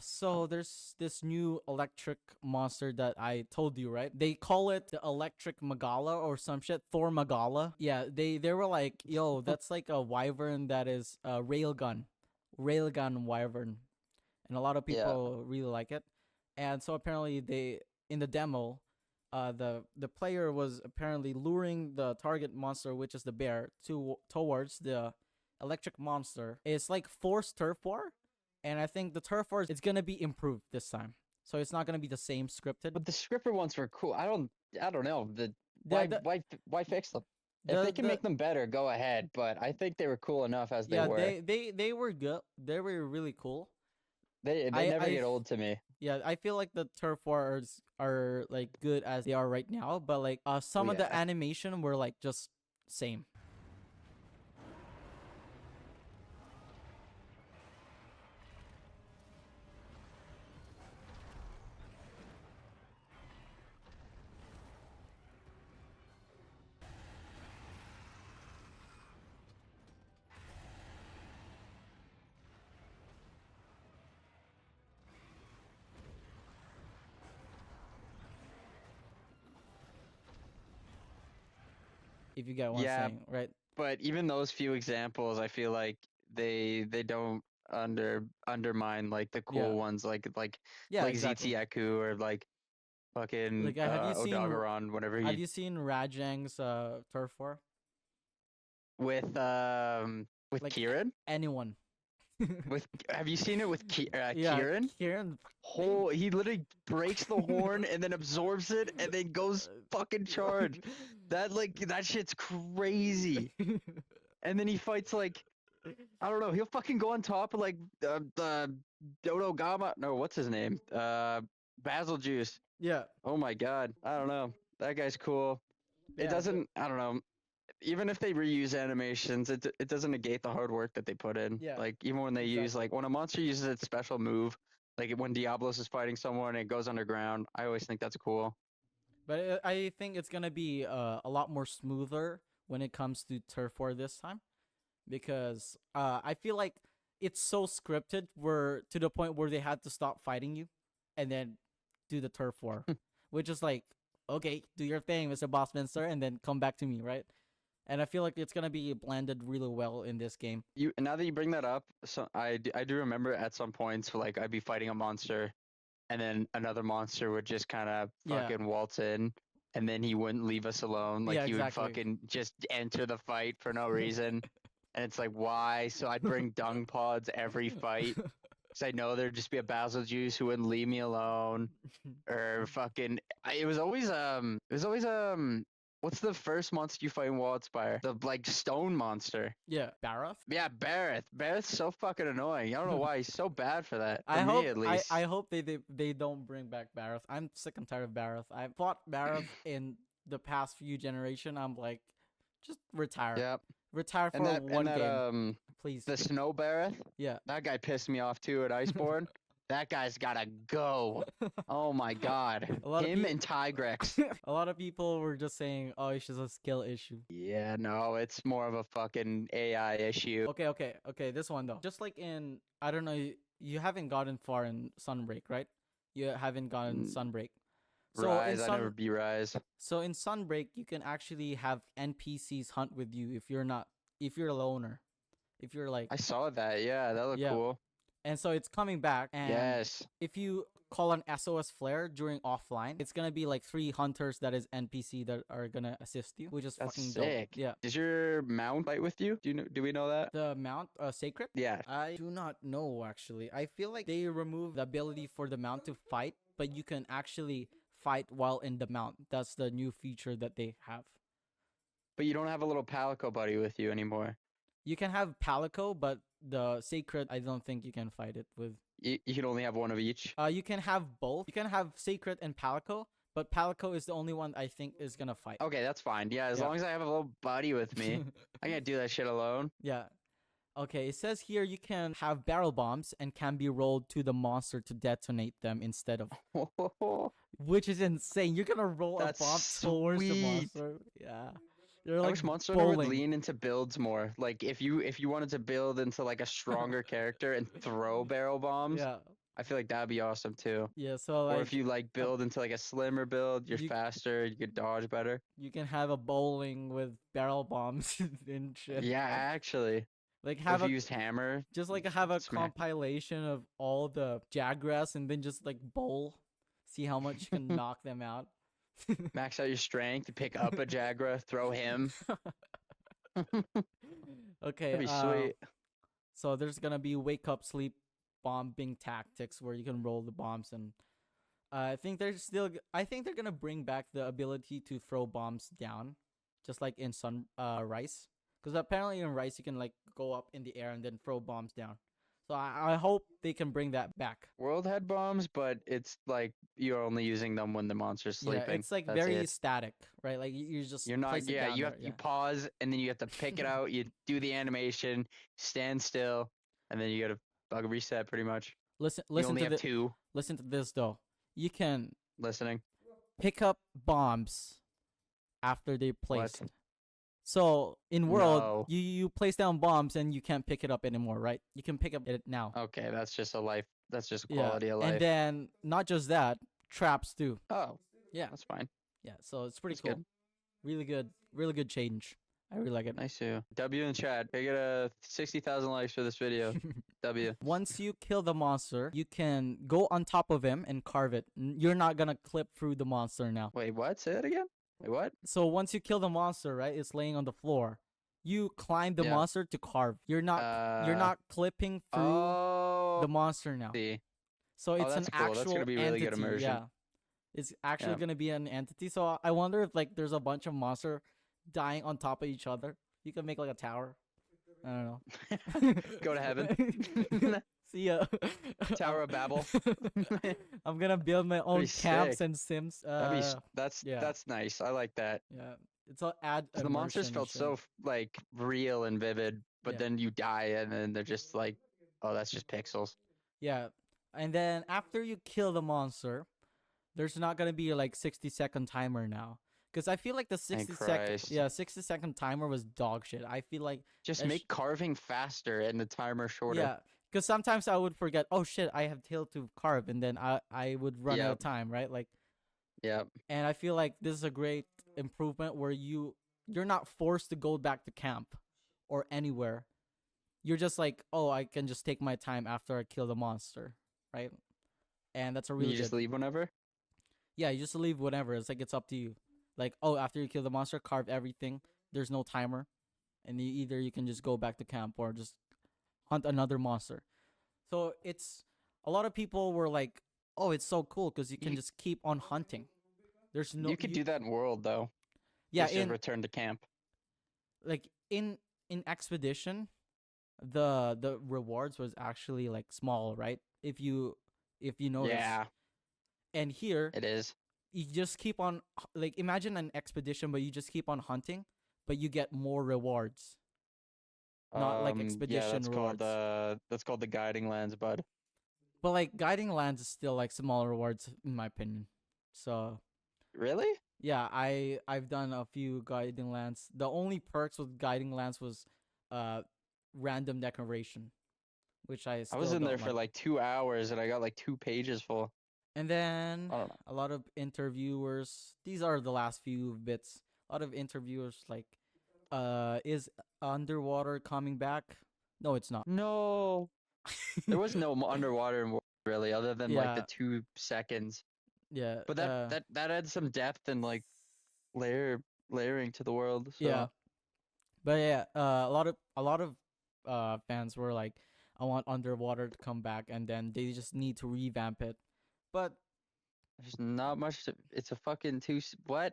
So there's this new electric monster that I told you, right? They call it the electric Magala or some shit. Thor Magala. Yeah, they were like, yo, that's like a wyvern that is a railgun wyvern, and a lot of people really like it. And so apparently they in the demo, the player was apparently luring the target monster, which is the bear, towards the electric monster. It's like forced turf war, and I think the turf war is gonna be improved this time, so it's not gonna be the same scripted. But the scripted ones were cool. I don't know. Why fix them? If they can make them better, go ahead. But I think they were cool enough as they were. They were good. They were really cool. They never get old to me. Yeah, I feel like the turf wars are like good as they are right now, but like some of the animation were like just same. If you get what I'm saying, right? But even those few examples, I feel like they don't undermine like the cool ones, like Exactly. ZTAku or like fucking Like, have you seen Odogaron, whatever Have you seen Rajang's turf war? with Like, Kieran? Anyone. Have you seen it with Yeah, Kieran? Kieran. He literally breaks the horn and then absorbs it and then goes fucking charge. That shit's crazy. And then he fights like, I don't know, he'll fucking go on top of like the Dodo Gama. No, what's his name? Basil Juice. Yeah. Oh my god. I don't know. That guy's cool. It doesn't, I don't know. Even if they reuse animations, it doesn't negate the hard work that they put in. Yeah, Like even when they use like when a monster uses its special move, Like when Diablos is fighting someone and it goes underground. I always think that's cool. But I think it's gonna be a lot more smoother when it comes to turf war this time, because I feel like it's so scripted where to the point where they had to stop fighting you, and then do the turf war, which is like, okay, do your thing, Mr. Bossminster, and then come back to me, right? And I feel like it's gonna be blended really well in this game. Now that you bring that up, so I do remember at some points like I'd be fighting a monster, and then another monster would just kind of Yeah. fucking waltz in, and then he wouldn't leave us alone. Like Yeah, he would exactly. fucking just enter the fight for no reason, and it's like why? So I'd bring dung pods every fight. Because I know there'd just be a basil juice who wouldn't leave me alone, or fucking. It was always what's the first monster you fight in Wildspire? The like stone monster. Yeah, Barroth. Yeah, Barrett. Barrett's so fucking annoying. I don't know why he's so bad for that. For I me, hope at least. I hope they don't bring back Barroth. I'm sick and tired of Barroth. I fought Barroth in the past few generation. I'm like, just retire. Yep. Retire for And one that game, please. the Snow Barrett. Yeah. That guy pissed me off too at Iceborne. That guy's gotta go. Oh my god. A lot of Him and Tigrex. A lot of people were just saying, "Oh, it's just a skill issue." Yeah, no, it's more of a fucking AI issue. Okay. This one though, just like in, I don't know, you haven't gotten far in Sunbreak, right? You haven't gotten Sunbreak. So Rise, I never be Rise. So in Sunbreak, you can actually have NPCs hunt with you if you're a loner, if you're like. I saw that. Yeah, that looked cool. And so it's coming back. And yes. If you call an SOS flare during offline, it's gonna be like 3 hunters that is NPC that are gonna assist you, which is That's fucking sick. dope. Yeah. Does your mount fight with you? Do we know that? The mount, sacred? Yeah. I do not know actually. I feel like they remove the ability for the mount to fight, but you can actually fight while in the mount. That's the new feature that they have. But you don't have a little Palico buddy with you anymore. You can have Palico, but the Sacred, I don't think you can fight it with. You can only have one of each. You can have both. You can have Sacred and Palico, but Palico is the only one I think is gonna fight. Okay, that's fine. Yeah, as long as I have a little buddy with me. I can't do that shit alone. Yeah. Okay, it says here you can have barrel bombs and can be rolled to the monster to detonate them instead of. Which is insane. You're gonna roll That's a bomb towards the sweet. monster. Yeah. You're I like wish Monster Hunter would bowling. lean into builds more. Like if you wanted to build into like a stronger character and throw barrel bombs, Yeah. I feel like that'd be awesome too. Yeah, so like Or if you like build into like a slimmer build, you're faster, you could dodge better. you can have a bowling with barrel bombs and shit. Yeah, actually. Like Or have if a you used hammer. just like have a smack. compilation of all the Jagras and then just like bowl, see how much you can knock them out. Max out your strength, you pick up a Jagra, throw him. Okay, That'd be sweet. so there's gonna be wake up, sleep, bombing tactics where you can roll the bombs, and I think they're gonna bring back the ability to throw bombs down, just like in Rice, because apparently in Rice you can like go up in the air and then throw bombs down. So I hope they can bring that back. World head bombs, but it's like you're only using them when the monster's sleeping. Yeah, it's like That's very it. static, right? Like you're just You're not. place it Yeah, down you there, have you pause and then you have to pick it out. You do the animation, stand still, and then you got to bug reset pretty much. Listen You only to have two. listen to this though. You can Listening. pick up bombs after they placed. What? So in world, No. you place down bombs and you can't pick it up anymore, right? You can pick up it now. Okay, that's just a life. That's just Yeah, quality of life. and then not just that, traps too. Oh, Yeah, that's fine. yeah. So it's pretty That's cool. good. Really good change. I really like it. Nice too. W in the chat. Can I get a 60,000 likes for this video? W. Once you kill the monster, you can go on top of him and carve it. You're not gonna clip through the monster now. Wait, what? Say that again. Wait, what? So once you kill the monster, right, it's laying on the floor. You climb the Yeah. monster to carve. You're not clipping through Oh, the monster now. see. So it's an that's cool. That's actual gonna be really good entity. immersion. Yeah, it's actually Yeah. gonna be an entity. So I wonder if like there's a bunch of monster dying on top of each other. You can make like a tower. I don't know. Go to heaven. See ya. Tower of Babel. I'm gonna build my own be camps sick. and sims. Yeah. That's nice. I like that. Yeah, it's all add. 'Cause the monsters immersion felt and so like real and vivid, but Yeah. then you die and then they're just like, oh, that's just pixels. yeah. And then after you kill the monster, there's not gonna be like 60-second timer now. Cause I feel like the Thank 60-second Christ. 60-second timer was dog shit. I feel like Just that make carving faster and the timer shorter. yeah, because sometimes I would forget. Oh shit, I have tail to carve, and then I would run out of Yep. time, right? Like, Yep. and I feel like this is a great improvement where you're not forced to go back to camp or anywhere. You're just like, oh, I can just take my time after I kill the monster, right? And that's a really You just good. leave whenever? Yeah, you just leave whenever. It's like it's up to you. Like, oh, after you kill the monster, carve everything. There's no timer, and either you can just go back to camp or just hunt another monster. So it's a lot of people were like, "Oh, it's so cool because you can just keep on hunting." There's no You could do that in World though. yeah Just in return to camp. like in expedition, the rewards was actually like small, right? If you notice, Yeah, and here it is. you just keep on like imagine an expedition, but you just keep on hunting, but you get more rewards, not like Yeah, expedition rewards. that's called the guiding lands, bud. But like guiding lands is still like small rewards in my opinion. So Really? yeah, I've done a few guiding lands. The only perks with guiding lands was random decoration, which I I was still in there don't for like. like 2 hours and I got like 2 pages full. And then I don't know. a lot of interviewers. These are the last few bits. A lot of interviewers like, is underwater coming back? No, it's not. No, there was no underwater in World really, other than like the Yeah, 2 seconds. yeah, But that adds some depth and like layering to the world. So yeah. But yeah, a lot of fans were like, I want underwater to come back, and then they just need to revamp it. But there's not much. It's a fucking what?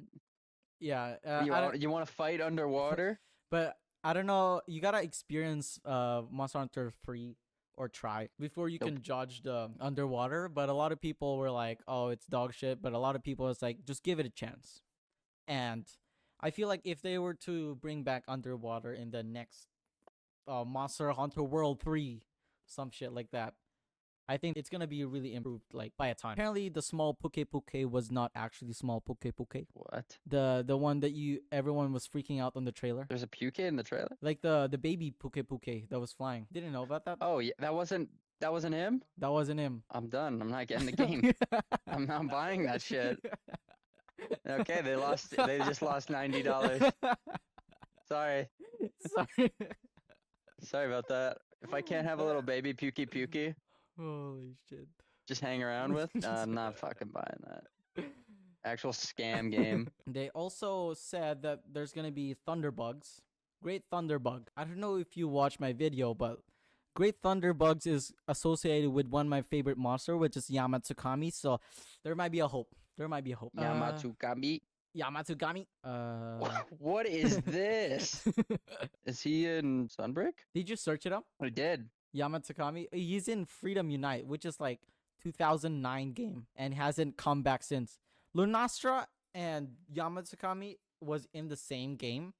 yeah, I don't. You want to fight underwater? But I don't know. You gotta experience Monster Hunter 3 or try before you Nope. can judge the underwater. But a lot of people were like, "Oh, it's dog shit." But a lot of people was like, "Just give it a chance." And I feel like if they were to bring back underwater in the next Monster Hunter World 3, some shit like that, I think it's gonna be really improved like by a ton. Apparently, the small Puke Puke was not actually small Puke Puke. What? The one that everyone was freaking out on the trailer. There's a puke in the trailer? Like the baby Puke Puke that was flying. Didn't know about that? Oh yeah, that wasn't him. That wasn't him. I'm done. I'm not getting the game. I'm not buying that shit. Okay, they just lost $90. Sorry. Sorry. Sorry about that. If I can't have a little baby Pukey Holy shit. just hang around with, I'm not fucking buying that. Actual scam game. They also said that there's gonna be thunderbugs. Great Thunderbug. I don't know if you watched my video, but Great Thunderbugs is associated with one of my favorite monster, which is Yamatsukami. So there might be a hope. There might be a hope. Yamatsukami. Yamatsukami. What is this? Is he in Sunbreak? Did you search it up? I did. Yamatsukami. He's in Freedom Unite, which is like 2009 game and hasn't come back since. Lunastra and Yamatsukami was in the same game,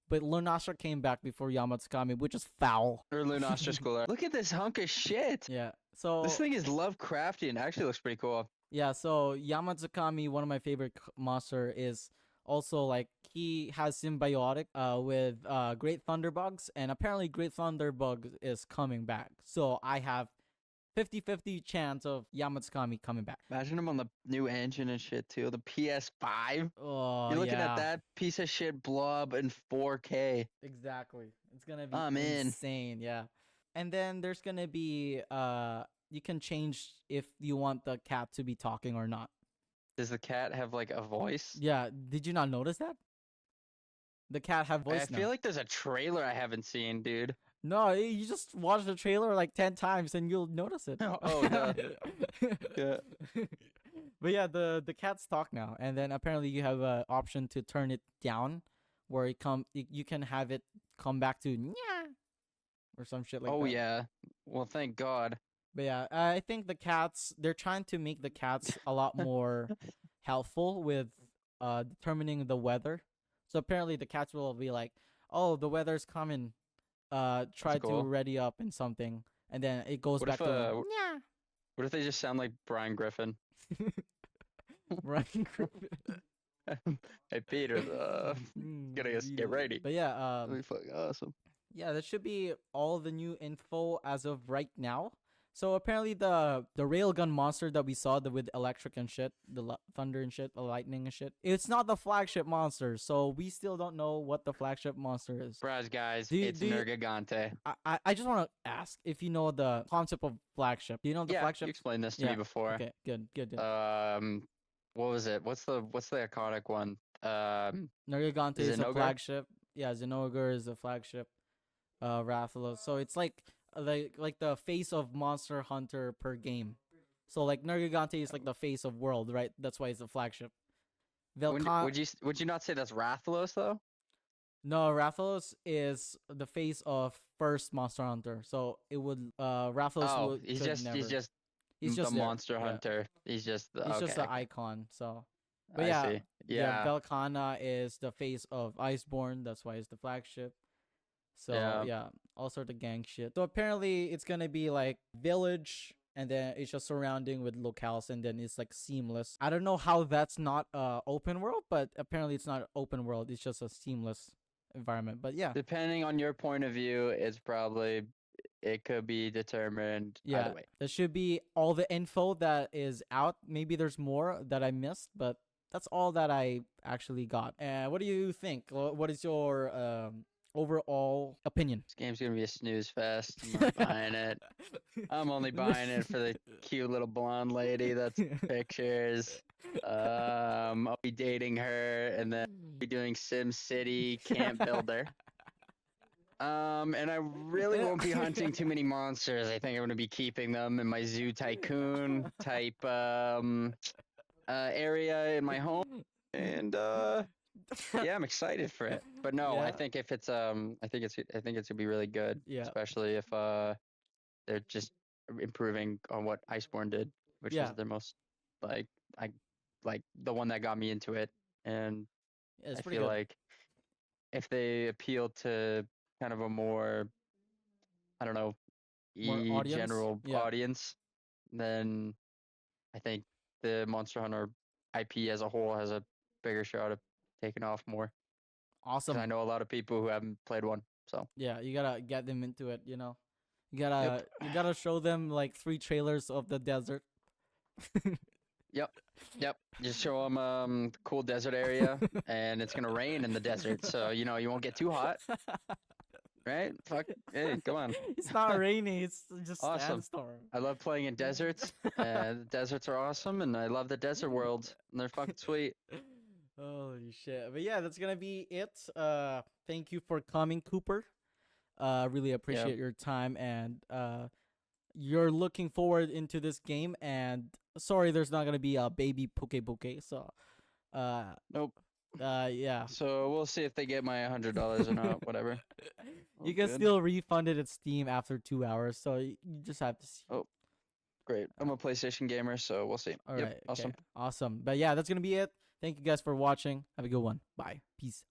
but Lunastra came back before Yamatsukami, which is foul. Or Lunastra School. Look at this hunk of shit. Yeah. So This thing is Lovecraftian. Actually looks pretty cool. yeah, so Yamatsukami, one of my favorite monster, is also like he has symbiotic with Great Thunderbugs, and apparently Great Thunderbug is coming back. So I have 50-50 chance of Yamatsukami coming back. Imagine him on the new engine and shit too. The PS5. Oh, You're looking yeah. at that piece of shit blob in 4K. Exactly. It's gonna be I'm in. insane, yeah. And then there's gonna be you can change if you want the cat to be talking or not. Does the cat have like a voice? Yeah, did you not notice that? The cat have voice I now. feel like there's a trailer I haven't seen, dude. No, you just watch the trailer like 10 times and you'll notice it. Oh, duh. Yeah. But yeah, the cats talk now, and then apparently you have an option to turn it down, where you can have it come back to nya or some shit like that. Oh yeah. Well, thank God. But yeah, I think they're trying to make the cats a lot more helpful with determining the weather. So apparently the cats will be like, "Oh, the weather's coming. Try cool. to ready up in something." And then it goes What back if to yeah. What if they just sound like Brian Griffin? Ryan Griffin. Hey Peter, gotta get ready. But yeah, That'd be fucking awesome. yeah, that should be all the new info as of right now. So apparently the railgun monster that we saw, with electric and shit, thunder and shit, the lightning and shit, it's not the flagship monster. So we still don't know what the flagship monster is. Surprise, guys! Do you- It's do you- Nergigante. I just want to ask if you know the concept of flagship. Do you know the Yeah, flagship? you explained this to me before. Okay, good. What was it? What's the iconic one? Nergigante is a Zinogre? flagship. Yeah, Zinogre is a flagship. Rathalos. So it's like the face of Monster Hunter per game. So like Nergigante is like the face of world, right? That's why it's a flagship. Would you not say that's Rathalos though? No, Rathalos is the face of first Monster Hunter. So it would Rathalos Oh, would he's could just never. he's just He's the just there. monster Yeah. hunter. He's just He's just okay. the icon. So but I yeah, see. Yeah. Velkhana is the face of Iceborne. That's why it's the flagship. So Yeah. yeah, all sort of gang shit. So apparently it's gonna be like village, and then it's just surrounding with locales, and then it's like seamless. I don't know how that's not open world, but apparently it's not open world. It's just a seamless environment. But yeah, Depending on your point of view, it could be determined yeah, either way. that should be all the info that is out. Maybe there's more that I missed, but that's all that I actually got. And what do you think? What is your overall opinion? This game's gonna be a snooze fest. I'm not buying it. I'm only buying it for the cute little blonde lady that's pictures. I'll be dating her and then be doing Sim City Camp Builder. And I really won't be hunting too many monsters. I think I'm gonna be keeping them in my Zoo Tycoon type area in my home. And yeah, I'm excited for it. But no, I Yeah. think if it's I think it's gonna be really good. Yeah. Especially if they're just improving on what Iceborne did, which Yeah. was their most like the one that got me into it. And Yeah, it's I pretty feel good. like if they appeal to kind of a more, I don't know, More audience? general Yeah. audience, then I think the Monster Hunter IP as a whole has a bigger shot of taking off more. 'Cause Awesome. I know a lot of people who haven't played one, so Yeah, you gotta get them into it. You gotta show them like 3 trailers of the desert. yep. Just show them cool desert area, and it's gonna rain in the desert, so you won't get too hot, right? Fuck, hey, come on. It's not raining. It's just Awesome. sandstorm. I love playing in deserts. The deserts are awesome, and I love the desert world. And they're fucking sweet. Holy shit. But yeah, that's gonna be it. Thank you for coming, Cooper. Really appreciate your time, and you're looking forward into this game, and sorry there's not gonna be a baby Poke. So Nope. yeah. So we'll see if they get my $100 or not. Whatever. You can good. still refund it at Steam after 2 hours, so you just have to see. Oh, great. I'm a PlayStation gamer, so we'll see. All Yep, right. awesome. Okay. Awesome. But yeah, that's gonna be it. Thank you guys for watching. Have a good one. Bye. Peace.